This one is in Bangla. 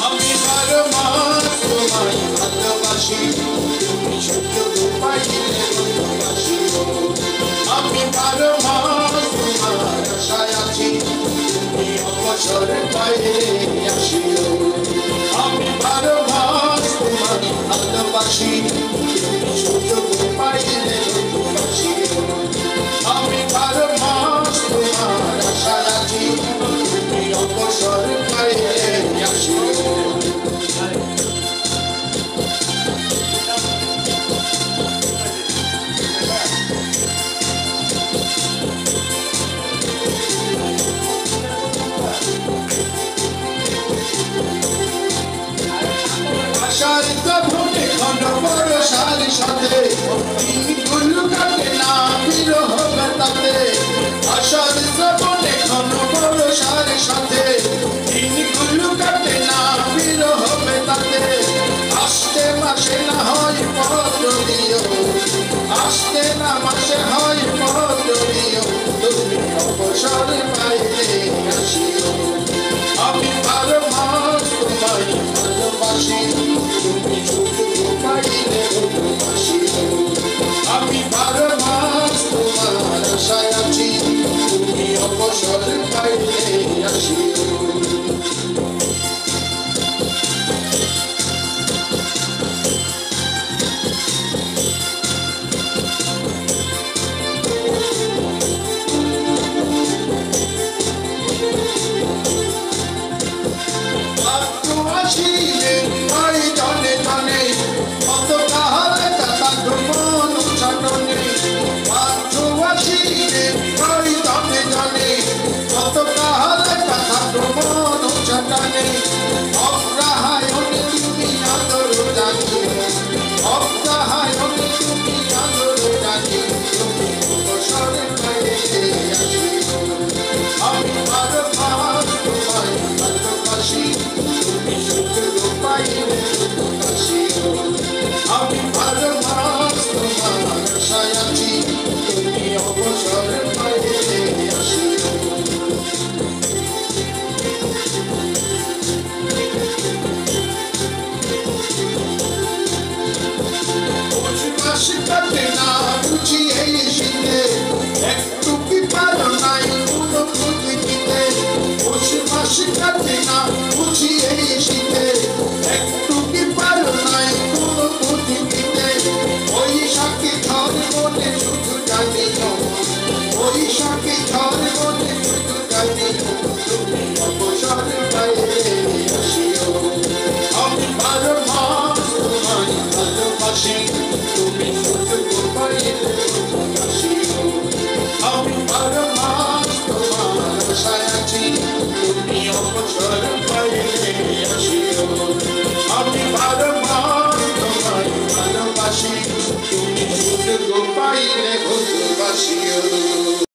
আমি বারো মাস তোমায় ভালোবাসি, তুমি সুযোগ পাইলে ভালোবাসিও। আমি বারো মাস তোমার আশায় আছি, তুমি অবসর পাইলে আসিও। আমি বারো মাস তোমায় ভালোবাসি, তুমি সুযোগ পাইলে ভালোবাসিও। আমি বারো মাস তোমার আশায় আছি, তুমি অবসর পাইলে আসিও। আশার তপনে ঘন বরষার সাথে দিনগুলো কাটে না বিরহ ব্যথাতে। আশার তপনে ঘন বরষার সাথে দিনগুলো কাটে না বিরহ ব্যথাতে। আসতে মাসে না হয় পরদিও, আসতে না মাসে হয় পরদিও, তুমি অবসর পাইলে আসিও। আমি বারো মাস তোমায় ভালোবাসি, তুমি সুযোগ পাইলে ভালোবাসিও। আমি বারো মাস তোমার আশায় আছি, তুমি অবসর পাইলে আসিও। আসিলে ওই জনে জনে কত কাহারে কথা মন ছাটনে। পাত্র আসিলে ওই জনে জনে কত কাহারে কথা মন ছাটনে। অগ্রহায়ণে তুমি আদর জানি, অগ্রহায়ণে তুমি আদর জানি, তুমি অবসর পাইলে আসিও। আমি বারো মাস তোমায় ভালোবাসি, তুমি সুযোগ পাইলে ভালোবাসিও। আমি বারো মাস তোমার আশায় আছি, তুমি অবসর পাইলে আসিও। পৌষ মাস কাটে না বুঝি এই শীতে, একটু কি পারো নাই কোনো বুঝি দিতে। পৌষ মাস কাটে না বুঝি এই শীতে, একটু কি পারো নাই কোনো বুঝি দিতে। ওই সাথে ঝড় মনে শুধু জানিও, ওই সাথে ঝড় মনে শুধু জানিও, তুমি অবসর পাইলে আসিও। আমি বারো মাস তোমায় ভালোবাসি, তুমি সুযোগ পাইলে ভালোবাসিও। আমি বারো মাস তোমার আশায় আছি, তুমি অবসর পাইলে আসিও। আমি বারো মাস তোমায় ভালোবাসি, তুমি সুযোগ পাইলে ভালোবাসিও।